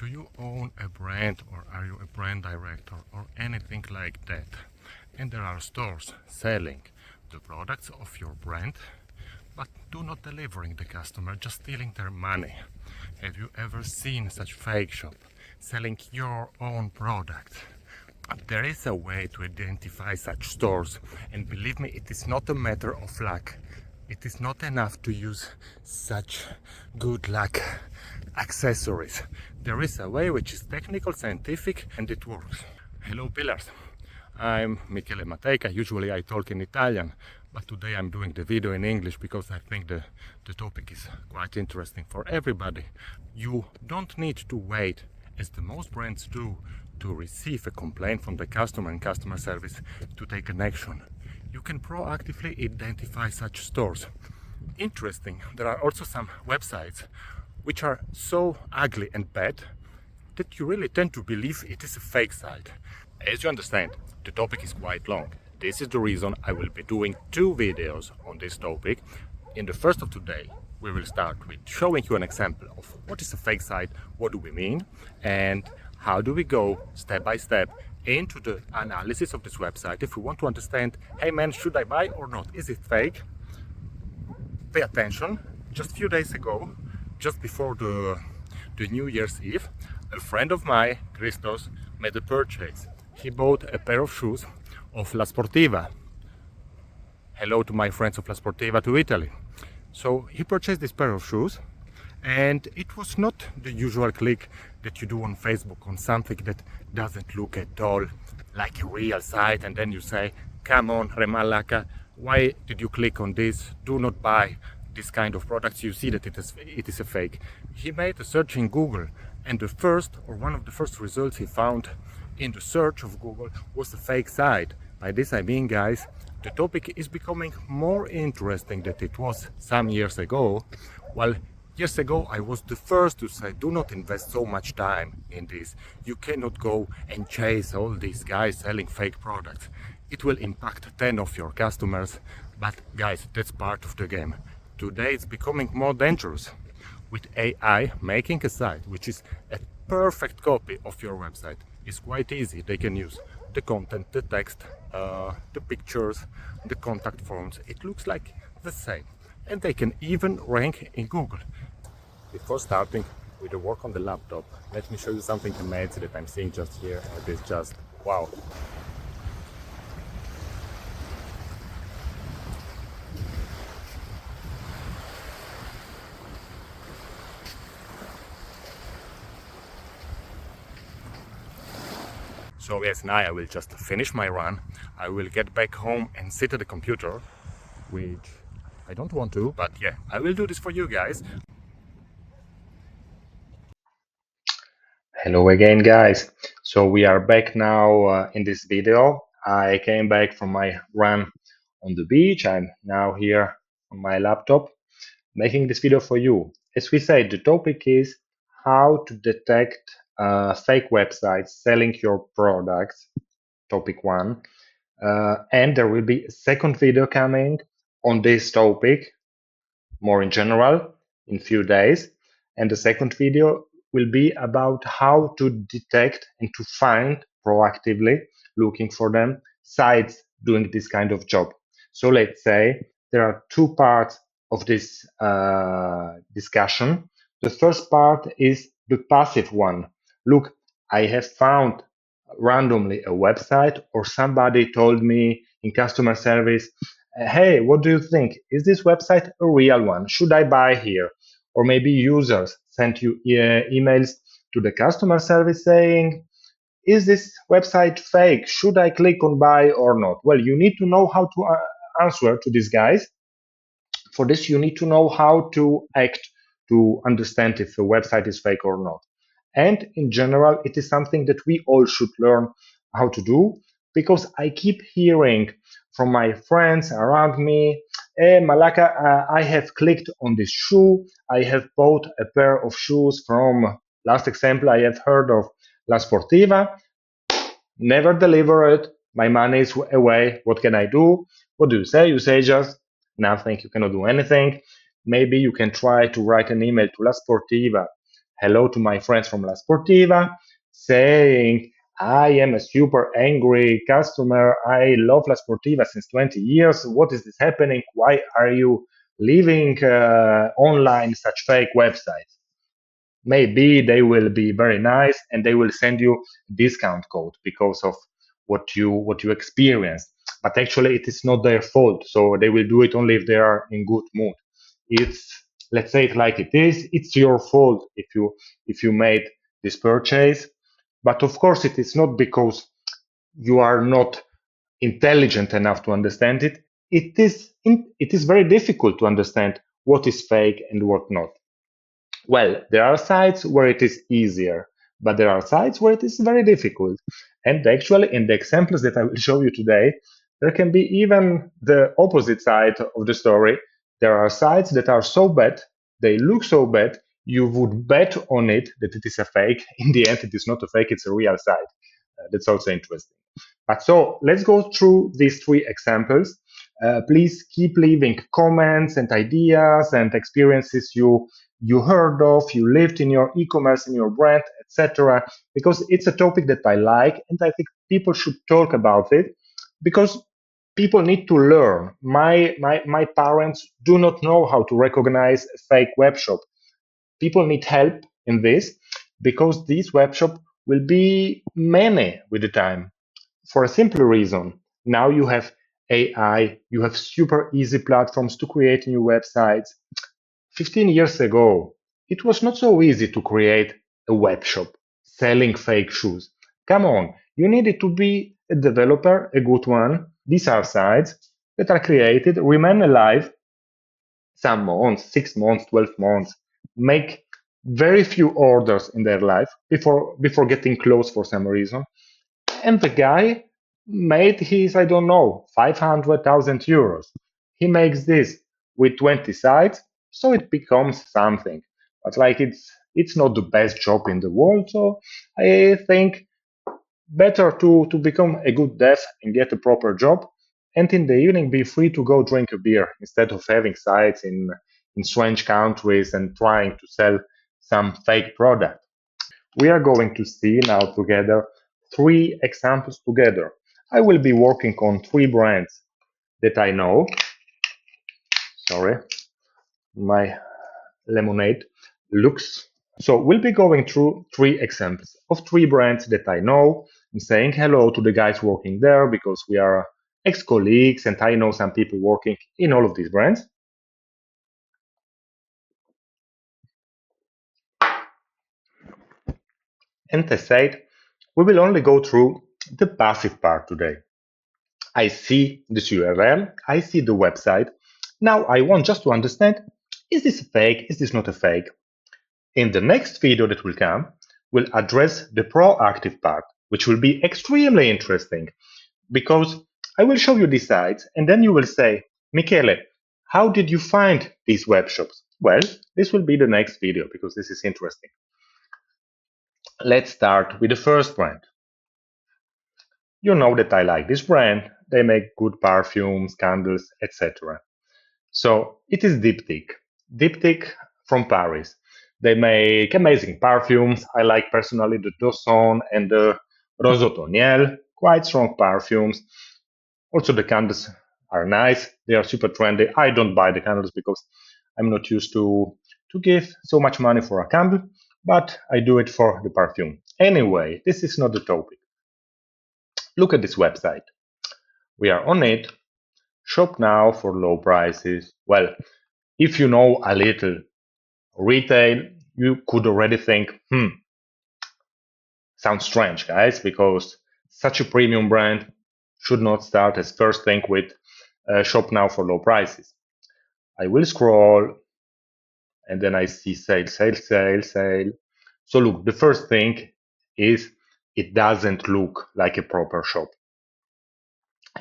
Do you own a brand, or are you a brand director or anything like that? And there are stores selling the products of your brand, but do not delivering the customer, just stealing their money. Have you ever seen such fake shop selling your own product? There is a way to identify such stores, and believe me, it is not a matter of luck. It is not enough to use such good luck accessories. There is a way which is technical, scientific, and it works. Hello pillars, I'm Michele Matejka. Usually I talk in Italian, but today I'm doing the video in English because I think the topic is quite interesting for everybody. You don't need to wait, as the most brands do, to receive a complaint from the customer and customer service to take an action. You can proactively identify such stores. Interesting, there are also some websites which are so ugly and bad that you really tend to believe it is a fake site. As you understand, the topic is quite long. This is the reason I will be doing 2 videos on this topic. In the first of today, we will start with showing you an example of what is a fake site, what do we mean, and how do we go step by step into the analysis of this website if we want to understand, hey man, should I buy or not? Is it fake? Pay attention. Just a few days ago, just before the New Year's Eve, a friend of mine, Christos, made a purchase. He bought a pair of shoes of La Sportiva. Hello to my friends of La Sportiva to Italy. So he purchased this pair of shoes, and it was not the usual click that you do on Facebook on something that doesn't look at all like a real site, and then you say, come on, Remalaka, why did you click on this? Do not buy this kind of products. You see that it is a fake. He made a search in Google, and the first, or one of the first results he found in the search of Google was a fake site. By this I mean, guys, the topic is becoming more interesting than it was some years ago. Well, years ago I was the first to say, do not invest so much time in this. You cannot go and chase all these guys selling fake products. It will impact 10 of your customers, but guys, that's part of the game. Today it's becoming more dangerous. With AI making a site which is a perfect copy of your website, it's quite easy. They can use the content, the text, the pictures, the contact forms. It looks like the same, and they can even rank in Google. Before starting with the work on the laptop, let me show you something amazing that I'm seeing just here. It is just wow. So yes, now I will just finish my run. I will get back home and sit at the computer, which I don't want to, but yeah, I will do this for you guys. Hello again, guys. So we are back now in this video. I came back from my run on the beach. I'm now here on my laptop making this video for you. As we said, the topic is how to detect fake websites selling your products, topic 1. And there will be a second video coming on this topic, more in general, in few days. And the second video will be about how to detect and to find proactively, looking for them, sites doing this kind of job. So let's say there are 2 parts of this discussion. The first part is the passive one. Look, I have found randomly a website, or somebody told me in customer service, hey, what do you think? Is this website a real one? Should I buy here? Or maybe users sent you emails to the customer service saying, is this website fake? Should I click on buy or not? Well, you need to know how to answer to these guys. For this, you need to know how to act to understand if a website is fake or not. And in general, it is something that we all should learn how to do, because I keep hearing from my friends around me, hey, Malaka, I have clicked on this shoe. I have bought a pair of shoes from, last example, I have heard of La Sportiva, never delivered, my money is away, what can I do? What do you say? You say just nothing, you cannot do anything. Maybe you can try to write an email to La Sportiva. hello to my friends from La Sportiva, saying, I am a super angry customer. I love La Sportiva since 20 years. What is this happening? Why are you leaving online such fake websites? Maybe they will be very nice and they will send you a discount code because of what you experienced. But actually, it is not their fault. So they will do it only if they are in good mood. It's, let's say it like it is. It's your fault if you made this purchase. But of course, it is not because you are not intelligent enough to understand it. It is very difficult to understand what is fake and what not. Well, there are sites where it is easier, but there are sites where it is very difficult. And actually, in the examples that I will show you today, there can be even the opposite side of the story. There are sites that are so bad, they look so bad, you would bet on it that it is a fake. In the end, it is not a fake, it's a real site. That's also interesting. But so let's go through these three examples. Please keep leaving comments and ideas and experiences you heard of, you lived in your e-commerce, in your brand, etc. Because it's a topic that I like, and I think people should talk about it because people need to learn. My parents do not know how to recognize a fake web shop. People need help in this because these web shop will be many with the time for a simple reason. Now you have AI, you have super easy platforms to create new websites. 15 years ago, it was not so easy to create a web shop selling fake shoes. Come on, you needed to be a developer, a good one. These are sites that are created, remain alive some months, 6 months, 12 months, make very few orders in their life before getting closed for some reason. And the guy made his, I don't know, 500,000 euros. He makes this with 20 sites, so it becomes something. But like it's not the best job in the world, so I think better to become a good dev and get a proper job, and in the evening be free to go drink a beer instead of having sites in strange countries and trying to sell some fake product. We are going to see now together three examples together. I will be working on three brands that I know. Sorry, my lemonade looks. So we'll be going through three examples of three brands that I know and saying hello to the guys working there because we are ex-colleagues and I know some people working in all of these brands. And as said, we will only go through the passive part today. I see this URL, I see the website. Now I want just to understand, is this a fake? Is this not a fake? In the next video that will come, we'll address the proactive part, which will be extremely interesting because I will show you these sites and then you will say, Michele, how did you find these web shops? Well, this will be the next video because this is interesting. Let's start with the first brand. You know that I like this brand. They make good perfumes, candles, etc. So it is Diptyque. Diptyque from Paris. They make amazing perfumes. I like personally the Dawson and the Rose Automnal, quite strong perfumes. Also the candles are nice. They are super trendy. I don't buy the candles because I'm not used to give so much money for a candle, but I do it for the perfume. Anyway, this is not the topic. Look at this website. We are on it. Shop now for low prices. Well, if you know a little retail, you could already think, sounds strange, guys, because such a premium brand should not start as first thing with shop now for low prices. I will scroll and then I see sale, sale, sale, sale. So look, the first thing is it doesn't look like a proper shop.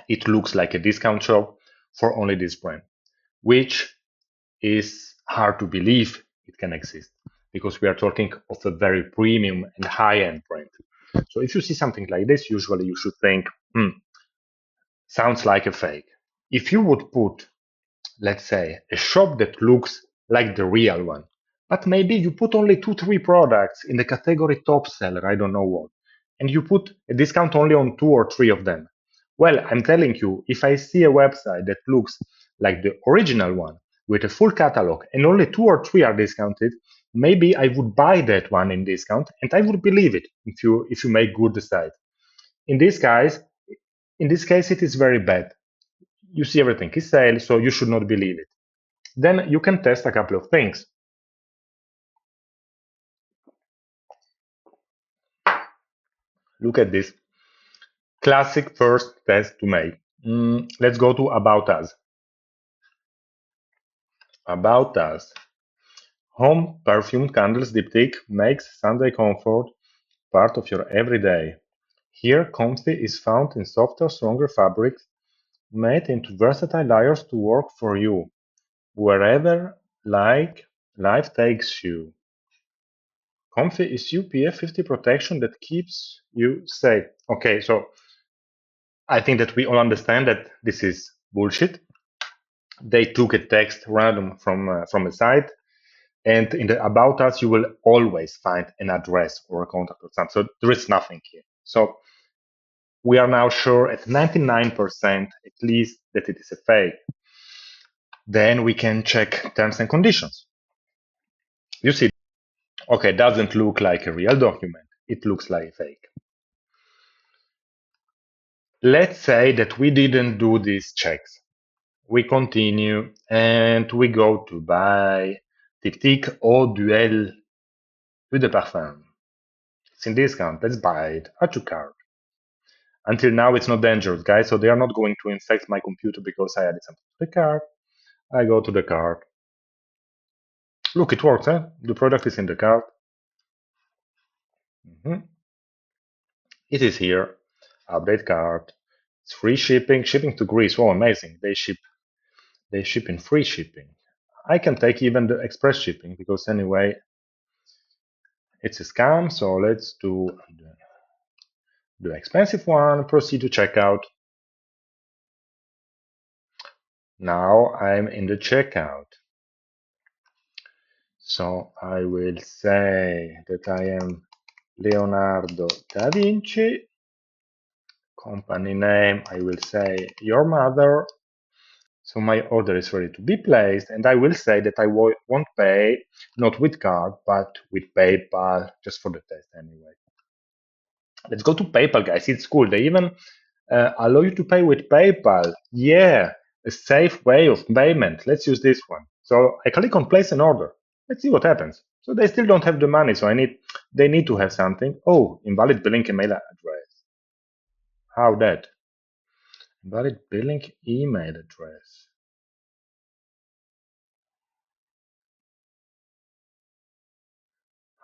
It looks like a discount shop for only this brand, which is hard to believe it can exist because we are talking of a very premium and high-end brand. So if you see something like this, usually you should think, sounds like a fake. If you would put, let's say, a shop that looks like the real one, But maybe you put only 2, 3 products in the category top seller, I don't know what, and you put a discount only on 2 or 3 of them. Well, I'm telling you, if I see a website that looks like the original one with a full catalog and only 2 or 3 are discounted, maybe I would buy that one in discount and I would believe it if you make good the site. In this case, it is very bad. You see everything is sale, so you should not believe it. Then you can test a couple of things. Look at this. Classic first test to make. Let's go to About Us. About Us. Home perfumed candles diptych makes Sunday comfort part of your everyday. Here, comfy is found in softer, stronger fabrics made into versatile layers to work for you, wherever life takes you. Comfy is UPF 50 protection that keeps you safe. Okay, so I think that we all understand that this is bullshit. They took a text random from a site, and in the About Us, you will always find an address or a contact or something. So there is nothing here. So we are now sure at 99% at least that it is a fake. Then we can check terms and conditions. You see, okay, doesn't look like a real document. It looks like a fake. Let's say that we didn't do these checks. We continue and we go to buy Diptyque Eau Duel Eau de Parfum. It's in discount. Let's buy it. Add to cart. Until now, it's not dangerous, guys, so they are not going to infect my computer because I added something to the cart. I go to the cart. Look, it works, huh? The product is in the cart. It is here. Update cart. It's free shipping. Shipping to Greece. Oh, amazing. They ship in free shipping. I can take even the express shipping because anyway, it's a scam. So let's do the expensive one. Proceed to checkout. Now I'm in the checkout. So I will say that I am Leonardo da Vinci. Company name, I will say your mother. So my order is ready to be placed, and I will say that I won't pay not with card but with PayPal, just for the test anyway. Let's go to PayPal, guys. It's cool. They even allow you to pay with PayPal. Yeah, a safe way of payment. Let's use this one. So I click on place an order. Let's see what happens. So they still don't have the money, so they need to have something. Oh, invalid billing email address. How that? Invalid billing email address.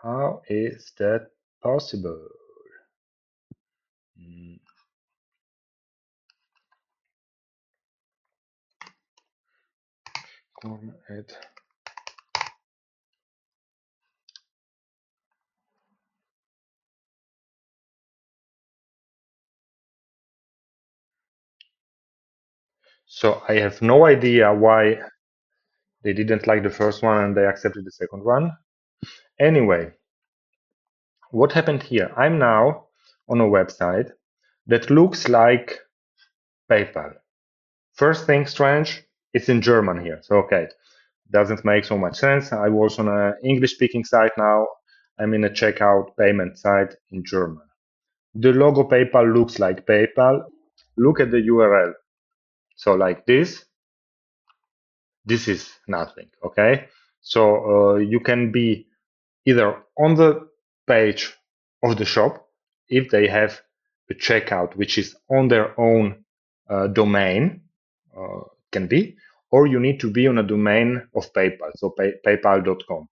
How is that possible? It. So I have no idea why they didn't like the first one and they accepted the second one. Anyway, what happened here? I'm now on a website that looks like PayPal. First thing strange, it's in German here. So okay, doesn't make so much sense. I was on an English-speaking site now. I'm in a checkout payment site in German. The logo PayPal looks like PayPal. Look at the URL. So like this is nothing, okay? So you can be either on the page of the shop if they have a checkout which is on their own domain, can be, or you need to be on a domain of PayPal, so paypal.com.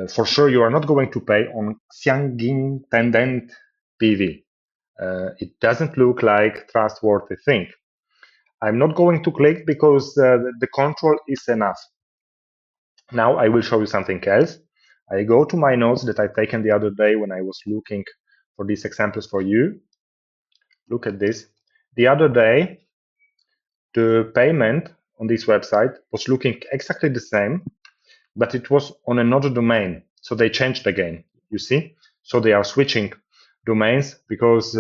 For sure, you are not going to pay on Xiangin Pendant PV. It doesn't look like trustworthy thing. I'm not going to click because the control is enough. Now I will show you something else. I go to my notes that I've taken the other day when I was looking for these examples for you. Look at this. The other day, the payment on this website was looking exactly the same, but it was on another domain. So they changed again, you see? So they are switching domains because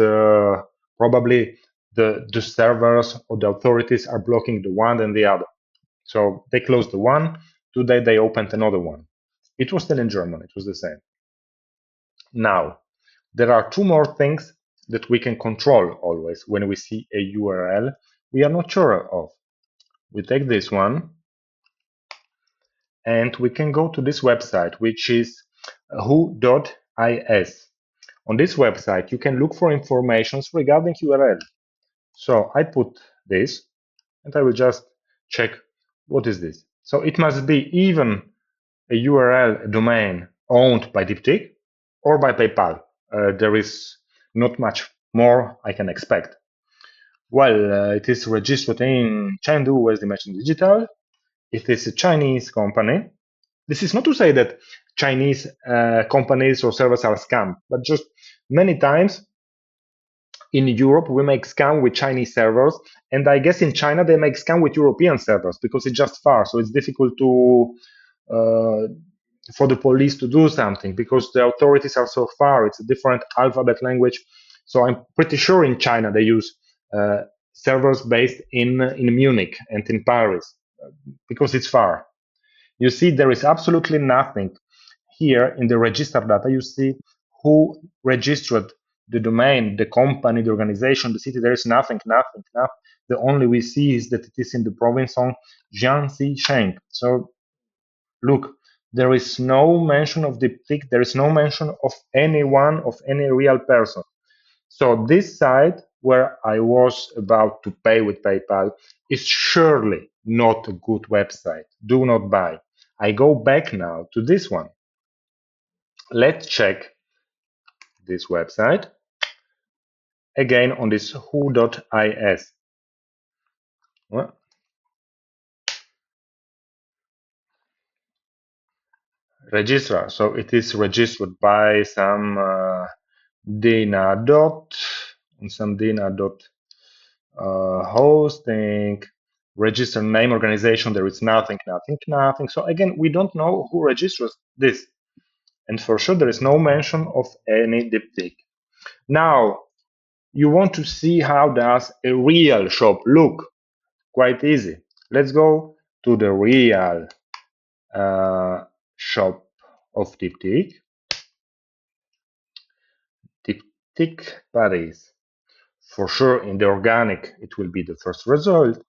probably the servers or the authorities are blocking the one and the other. So they closed the one. Today they opened another one. It was still in German. It was the same. Now, there are two more things that we can control always when we see a URL we are not sure of. We take this one and we can go to this website, which is who.is. On this website, you can look for informations regarding URL. So I put this and I will just check what is this. So it must be even a URL, a domain owned by DeepTick or by PayPal. There is not much more I can expect. Well, it is registered in Chengdu as Dimension Digital. It is a Chinese company. This is not to say that Chinese companies or servers are scam, but just many times in Europe we make scam with Chinese servers, and I guess in China they make scam with European servers because it's just far, so it's difficult to for the police to do something because the authorities are so far. It's a different alphabet language, so I'm pretty sure in China they use servers based in Munich and in Paris because it's far. You see, there is absolutely nothing here in the register data. You see who registered the domain, the company, the organization, the city. There is nothing. The only we see is that it is in the province on Jiangxi Sheng. So look, there is no mention of the tick. There is no mention of anyone, of any real person. So this site where I was about to pay with PayPal is surely not a good website. Do not buy. I go back now to this one. Let's check this website again on this who.is. Well, registrar. So it is registered by some Dina dot and some Dina dot hosting, register name, organization. There is nothing. So again, we don't know who registers this, and for sure there is no mention of any DeepTick. Now you want to see how does a real shop look? Quite easy. Let's go to the real shop of DeepTick. DeepTick Paris. For sure, in the organic, it will be the first result.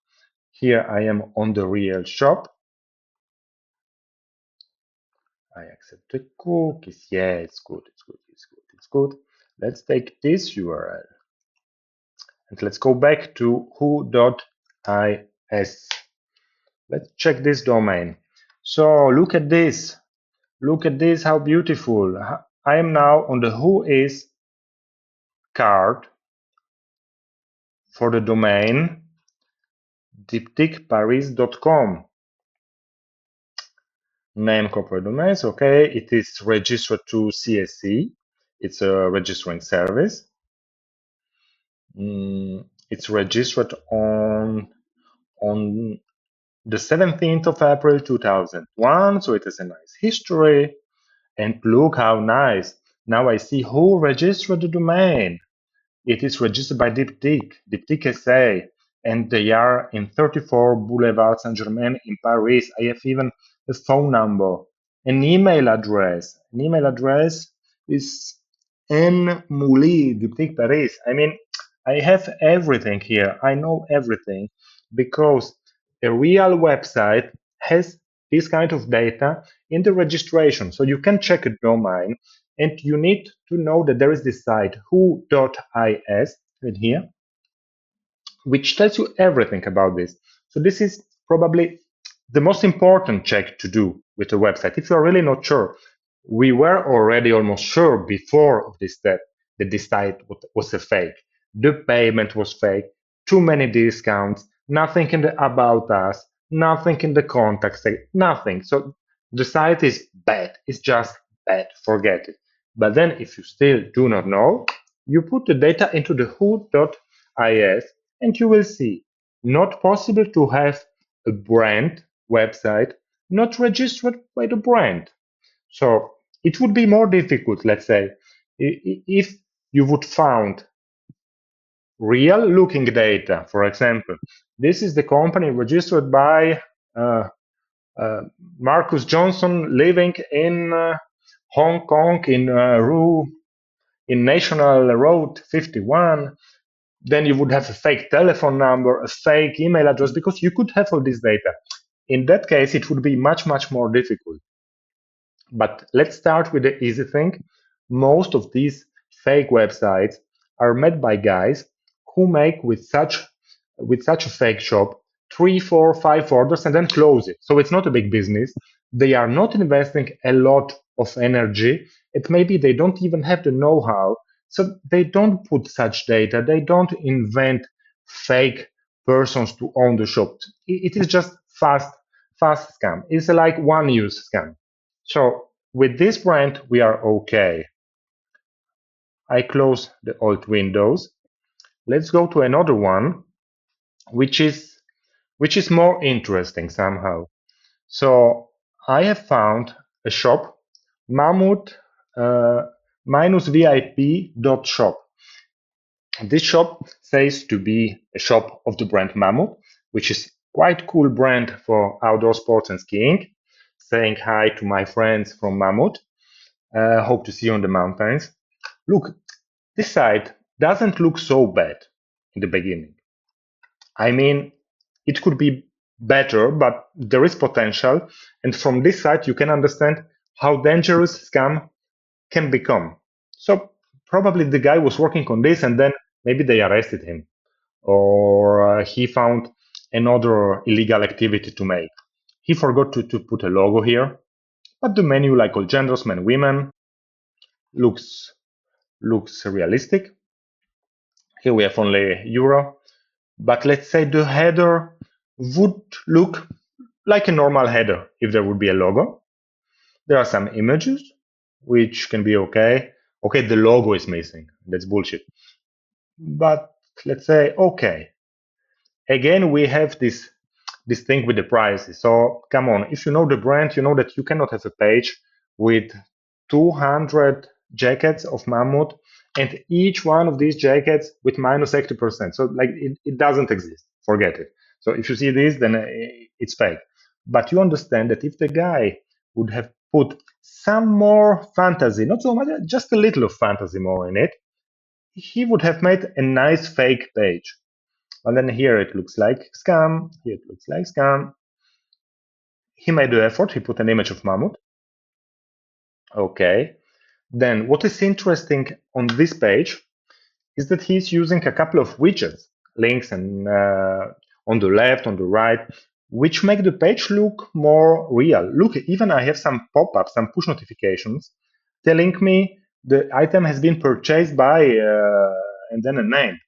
Here I am on the real shop. I accept the cookies. Yeah, it's good. Let's take this URL and let's go back to who.is. Let's check this domain. So look at this. Look at this, how beautiful. I am now on the whois card for the domain deeptickparis.com. Name corporate domains, okay. It is registered to CSC. It's a registering service. It's registered on the 17th of April 2001, so it is a nice history. And look how nice. Now I see who registered the domain. It is registered by DeepTick SA, and they are in 34 Boulevard Saint-Germain in Paris. I have even a phone number, an email address. An email address is nmouli, DeepTick Paris. I mean, I have everything here. I know everything because a real website has this kind of data in the registration. So you can check a domain and you need to know that there is this site who.is in here, which tells you everything about this. So this is probably the most important check to do with a website. If you're really not sure, we were already almost sure before of this step that this site was a fake. The payment was fake, too many discounts, nothing in the about us, nothing in the contact, nothing. So the site is bad. It's just bad. Forget it. But then if you still do not know, you put the data into the who.is and you will see not possible to have a brand website not registered by the brand. So it would be more difficult, let's say, if you would found real looking data. For example, this is the company registered by uh, uh, Marcus Johnson living in Hong Kong in National Road 51. Then you would have a fake telephone number, a fake email address, because you could have all this data. In that case, it would be much, much more difficult. But let's start with the easy thing. Most of these fake websites are made by guys who make with such a fake shop 3, 4, 5 orders and then close it. So it's not a big business. They are not investing a lot of energy. It maybe they don't even have the know-how. So they don't put such data. They don't invent fake persons to own the shop. It is just fast scam. It's like one use scam. So with this brand, we are okay. I close the old windows. Let's go to another one, which is more interesting somehow. So I have found a shop, Mammoth -vip.shop. This shop says to be a shop of the brand Mammoth, which is quite cool brand for outdoor sports and skiing. Saying hi to my friends from Mammoth. Hope to see you on the mountains. Look, this site doesn't look so bad in the beginning. I mean, it could be better, but there is potential. And from this site, you can understand how dangerous scam can become. So probably the guy was working on this and then maybe they arrested him or he found another illegal activity to make. He forgot to put a logo here, but the menu, like all genders, men, women, looks realistic. Here we have only euro, but let's say the header would look like a normal header if there would be a logo. There are some images which can be okay. Okay, the logo is missing. That's bullshit. But let's say okay. Again, we have this thing with the prices. So come on, if you know the brand, you know that you cannot have a page with 200 jackets of Mammoth and each one of these jackets with minus 80%. So like it doesn't exist. Forget it. So if you see this, then it's fake. But you understand that if the guy would have put some more fantasy, not so much, just a little of fantasy more in it, he would have made a nice fake page. And then here it looks like scam, here it looks like scam. He made the effort, he put an image of Mammoth. Okay. Then what is interesting on this page is that he's using a couple of widgets, links and on the left, on the right, which make the page look more real. Look, even I have some pop-ups, some push notifications telling me the item has been purchased by and then a name.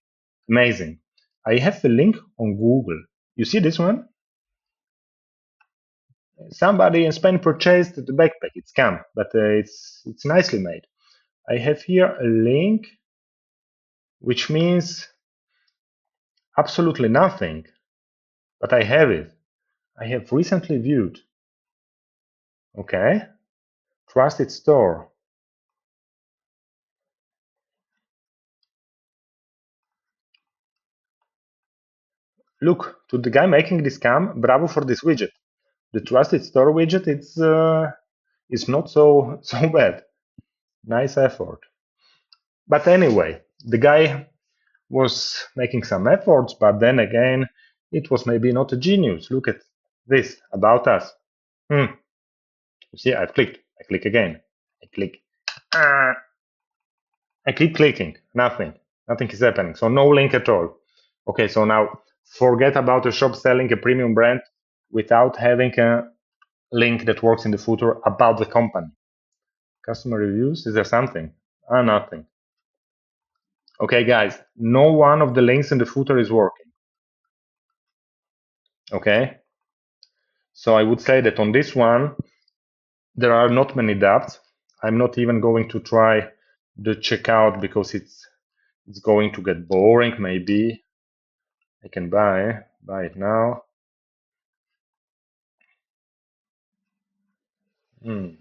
Amazing. I have a link on Google. You see this one? Somebody in Spain purchased the backpack. It's scam, but it's nicely made. I have here a link, which means absolutely nothing, but I have it. I have recently viewed. Okay, trusted store. Look, to the guy making this scam, bravo for this widget. The trusted store widget, it's not so bad. Nice effort. But anyway, the guy was making some efforts, but then again, it was maybe not a genius. Look at this, about us. You see, I've clicked. I click again. I click. I keep clicking. Nothing. Nothing is happening. So no link at all. Okay, so now forget about a shop selling a premium brand without having a link that works in the footer about the company. Customer reviews, is there something? Nothing. Okay, guys, no one of the links in the footer is working. Okay, so I would say that on this one, there are not many doubts. I'm not even going to try the checkout because it's going to get boring. Maybe I can buy it now. Hmm.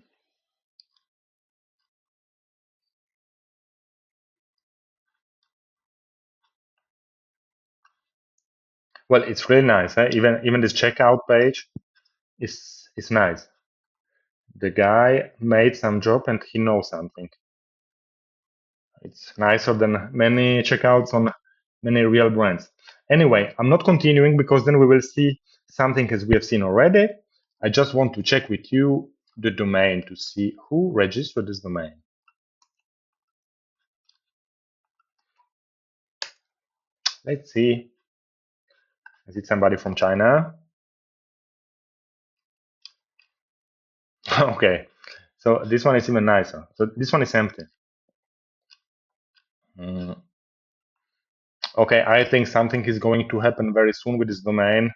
Well, it's really nice. Even this checkout page is nice. The guy made some job and he knows something. It's nicer than many checkouts on many real brands. Anyway, I'm not continuing because then we will see something as we have seen already. I just want to check with you the domain to see who registered this domain. Let's see. Is it somebody from China? Okay. So this one is even nicer. So this one is empty. Mm. Okay, I think something is going to happen very soon with this domain.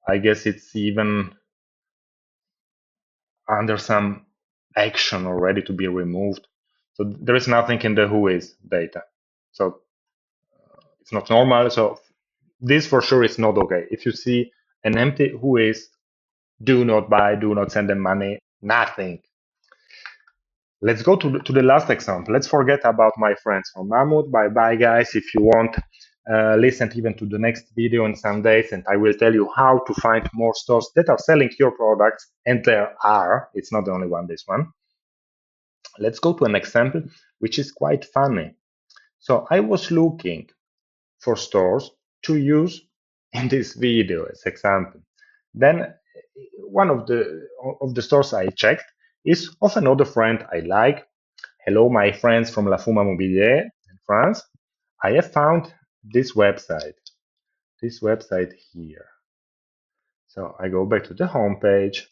I guess it's even under some action already to be removed. So there is nothing in the who is data. So it's not normal. So this for sure is not okay. If you see an empty who is, do not buy, do not send them money, nothing. Let's go to the last example. Let's forget about my friends from Mammoth. Bye bye, guys. If you want, listen even to the next video in some days, and I will tell you how to find more stores that are selling your products. And there are. It's not the only one, this one. Let's go to an example which is quite funny. So I was looking for stores to use in this video as example. Then one of the stores I checked is of another friend I like. Hello, my friends from La Fuma Mobilier in France. I have found this website here. So I go back to the home page.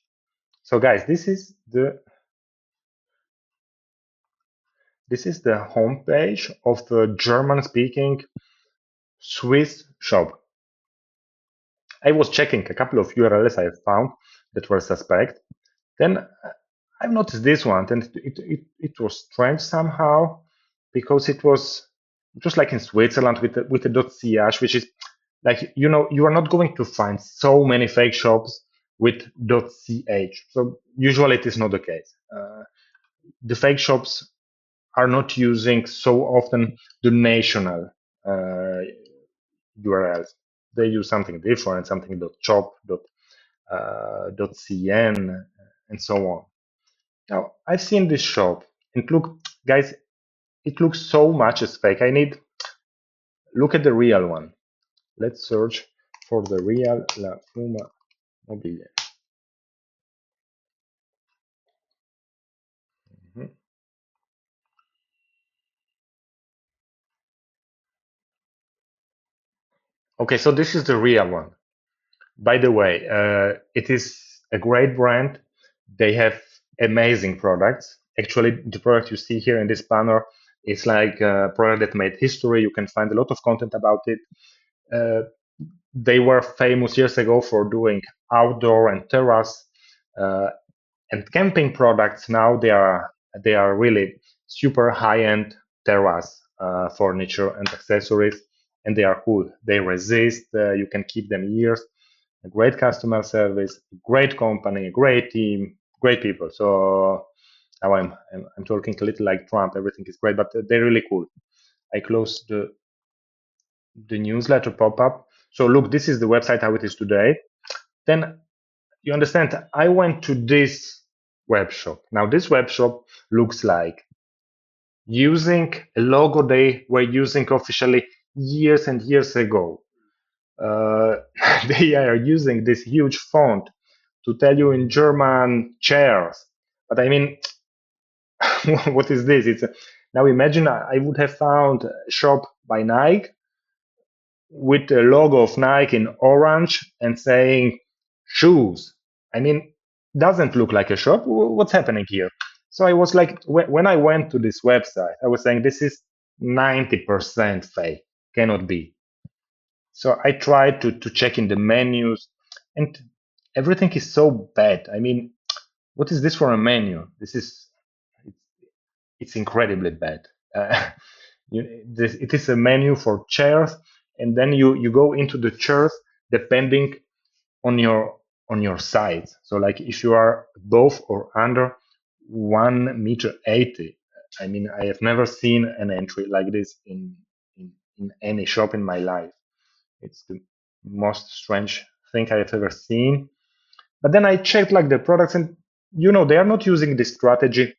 So guys, this is the home page of the German-speaking Swiss shop. I was checking a couple of URLs I found that were suspect. Then I've noticed this one, and it was strange somehow because it was just like in Switzerland with the .ch, which is like, you are not going to find so many fake shops with .ch. So usually it is not the case. The fake shops are not using so often the national URLs. They use something different, something .shop, .cn, and so on. Now, I've seen this shop, and look, guys, it looks so much as fake. Look at the real one. Let's search for the real La Fuma Mobile. Mhm. Okay, so this is the real one. By the way, it is a great brand. They have amazing products. Actually, the product you see here in this banner is like a product that made history. You can find a lot of content about it. They were famous years ago for doing outdoor and terrace uh, and camping products. Now they are really super high-end terrace furniture and accessories, and they are cool. They resist. You can keep them years. A great customer service, great company, great team, great people. So now I'm talking a little like Trump. Everything is great, but they're really cool. I close the newsletter pop-up. So look, this is the website how it is today. Then you understand, I went to this web shop. Now this web shop looks like using a logo they were using officially years and years ago. Uh, they are using this huge font to tell you in German chairs. But I mean, what is this? Now imagine I would have found a shop by Nike with the logo of Nike in orange and saying shoes. I mean, doesn't look like a shop. What's happening here? So I was like, when I went to this website, I was saying this is 90% fake, cannot be. So I tried to check in the menus, and everything is so bad. I mean, what is this for a menu? It's incredibly bad. Uh, it is a menu for chairs, and then you go into the chairs depending on your on your sides. So like if you are above or under 1 meter 80, I mean, I have never seen an entry like this in any shop in my life. It's the most strange thing I have ever seen. But then I checked like the products, and they are not using this strategy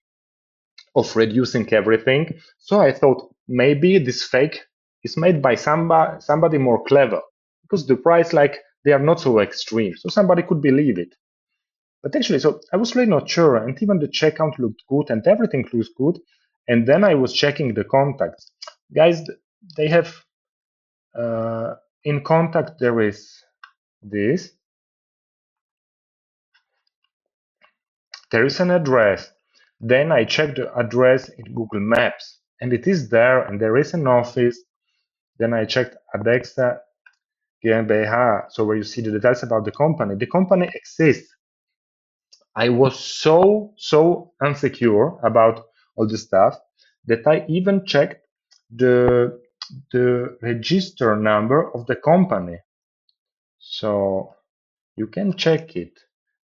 of reducing everything. So I thought maybe this fake is made by somebody more clever, because the price, like, they are not so extreme. So somebody could believe it. But actually, so I was really not sure, and even the checkout looked good and everything looks good. And then I was checking the contacts. Guys, they have in contact, there is this. There is an address. Then I check the address in Google Maps, and it is there, and there is an office. Then I checked Adexa GmbH, so where you see the details about the company. The company exists. I was so insecure about all the stuff that I even checked the register number of the company. So you can check it.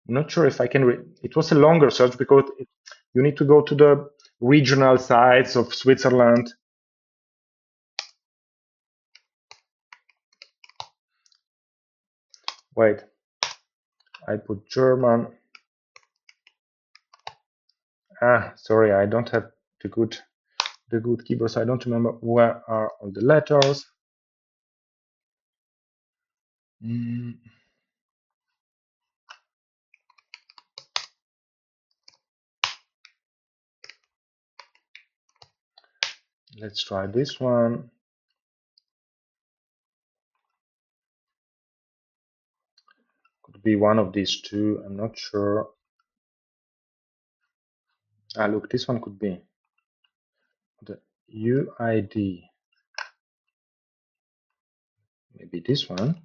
Not sure if I can it was a longer search because you need to go to the regional sites of Switzerland. Wait, I put German. Sorry, I don't have the good keyboard, so I don't remember where are all the letters. Let's try this one. Could be one of these two, I'm not sure. Look, this one could be the UID. Maybe this one.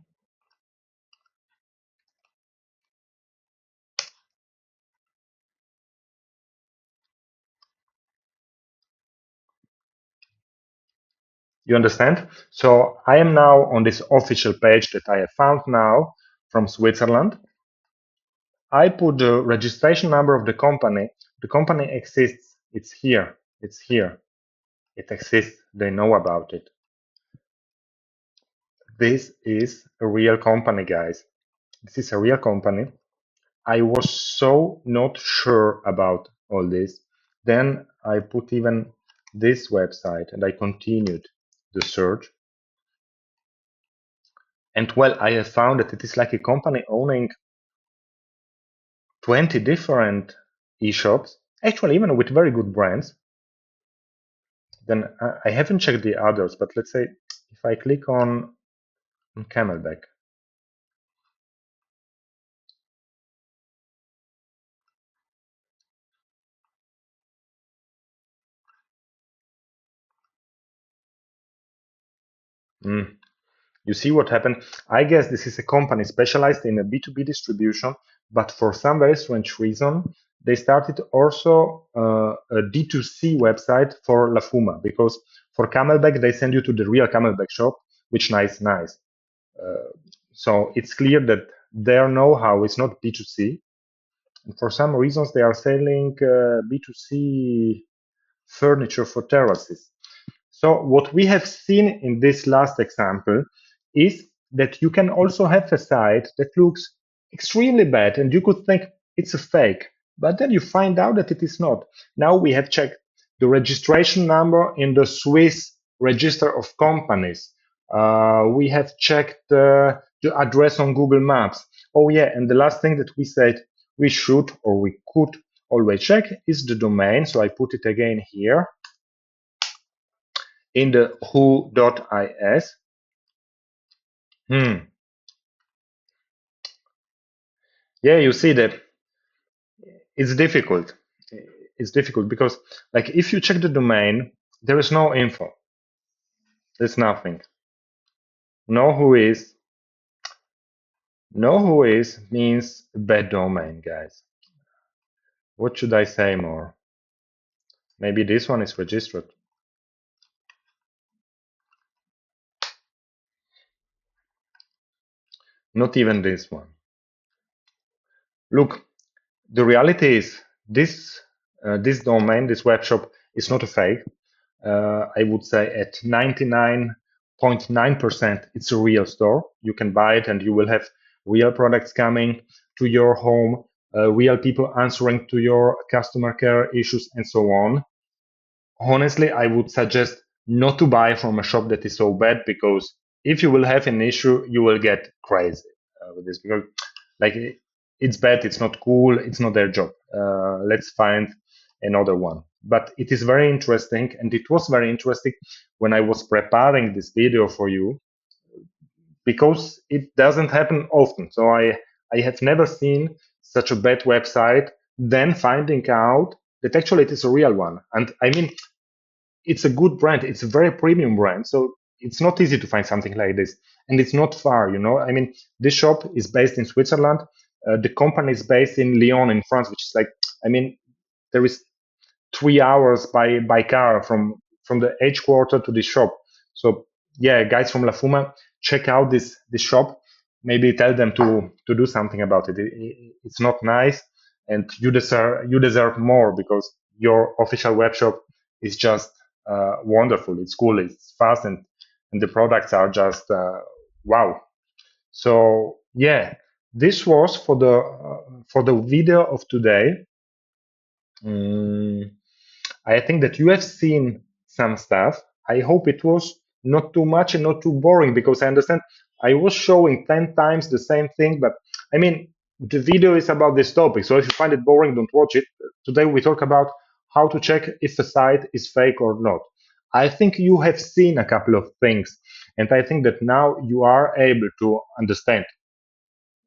You understand? So I am now on this official page that I have found now from Switzerland. I put the registration number of the company. The company exists. It's here. It's here. It exists. They know about it. This is a real company, guys. This is a real company. I was so not sure about all this. Then I put even this website and I continued the search. And well, I have found that it is like a company owning 20 different e-shops, actually even with very good brands. Then I haven't checked the others, but let's say if I click on Camelback, you see what happened? I guess this is a company specialized in a B2B distribution, but for some very strange reason, they started also a D2C website for La Fuma, because for Camelback, they send you to the real Camelback shop, which nice. So it's clear that their know-how is not B2C. And for some reasons, they are selling B2C furniture for terraces. So what we have seen in this last example is that you can also have a site that looks extremely bad and you could think it's a fake, but then you find out that it is not. Now we have checked the registration number in the Swiss register of companies. We have checked the address on Google Maps. Oh yeah, and the last thing that we said we should or we could always check is the domain. So I put it again here in the who.is. Yeah, you see that it's difficult. It's difficult because, like, if you check the domain, there is no info. There's nothing. Know who is. Know who is means bad domain, guys. What should I say more? Maybe this one is registered. Not even this one. Look, the reality is this domain, this web shop, is not a fake. I would say at 99.9% it's a real store. You can buy it and you will have real products coming to your home, real people answering to your customer care issues, and so on. Honestly, I would suggest not to buy from a shop that is so bad, because if you will have an issue, you will get crazy with this, because like it's bad, it's not cool, it's not their job. Let's find another one. But it is very interesting, and it was very interesting when I was preparing this video for you, because it doesn't happen often. So I have never seen such a bad website, then finding out that actually it is a real one. And I mean, it's a good brand. It's a very premium brand. So it's not easy to find something like this. And it's not far, you know. I mean, this shop is based in Switzerland. The company is based in Lyon in France, which is like, I mean, there is 3 hours by car from the headquarter to the shop. So yeah, guys from La Fuma, check out this shop. Maybe tell them to do something about it. It's not nice, and you deserve more, because your official web shop is just wonderful. It's cool. It's fast, and the products are just wow. So yeah, this was for the video of today. Mm, I think that you have seen some stuff. I hope it was not too much and not too boring, because I understand I was showing 10 times the same thing, but I mean, the video is about this topic. So if you find it boring, don't watch it. Today we talk about how to check if a site is fake or not. I think you have seen a couple of things, and I think that now you are able to understand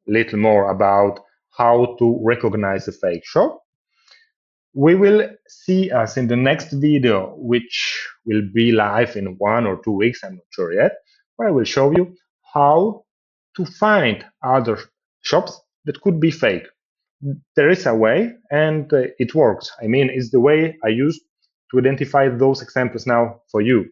a little more about how to recognize a fake shop. We will see us in the next video, which will be live in 1 or 2 weeks, I'm not sure yet, where I will show you how to find other shops that could be fake. There is a way, and it works. I mean, it's the way I use to identify those examples now for you.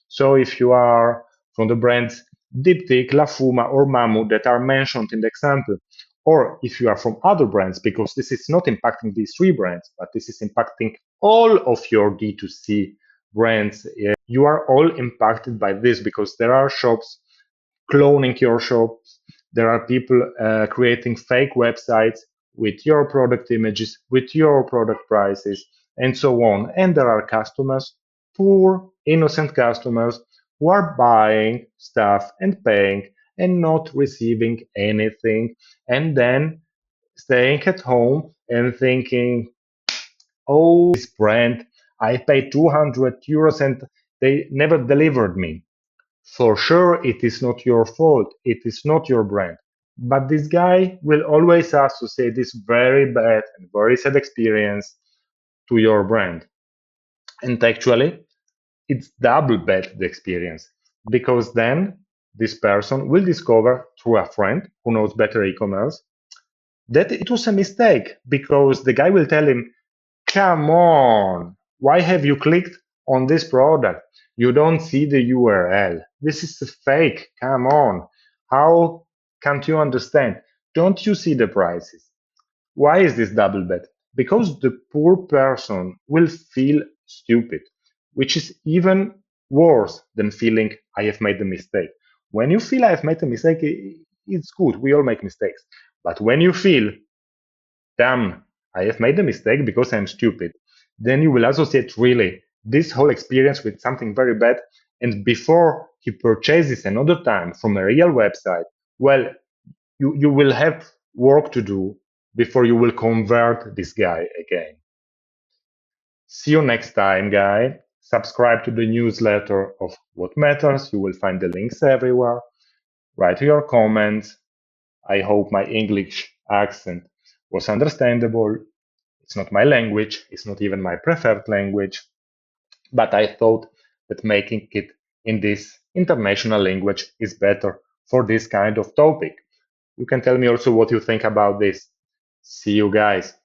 So if you are from the brands Diptyque, La Fuma, or Mamu that are mentioned in the example, or if you are from other brands, because this is not impacting these three brands, but this is impacting all of your D2C brands, you are all impacted by this, because there are shops cloning your shops. There are people creating fake websites with your product images, with your product prices, and so on. And there are customers, poor, innocent customers, who are buying stuff and paying and not receiving anything, and then staying at home and thinking, oh, this brand, I paid 200 euros and they never delivered me. For sure, it is not your fault. It is not your brand. But this guy will always associate this very bad and very sad experience to your brand. And actually, it's double bad, the experience, because then this person will discover through a friend who knows better e-commerce that it was a mistake, because the guy will tell him, come on, why have you clicked on this product? You don't see the URL. This is a fake. Come on. How can't you understand? Don't you see the prices? Why is this double bet? Because the poor person will feel stupid, which is even worse than feeling I have made a mistake. When you feel I have made a mistake, it's good. We all make mistakes. But when you feel, damn, I have made a mistake because I'm stupid, then you will associate really this whole experience with something very bad. And before he purchases another time from a real website, well, you will have work to do before you will convert this guy again. See you next time, guy. Subscribe to the newsletter of What Matters. You will find the links everywhere. Write your comments. I hope my English accent was understandable. It's not my language, it's not even my preferred language, but I thought that making it in this international language is better for this kind of topic. You can tell me also what you think about this. See you guys.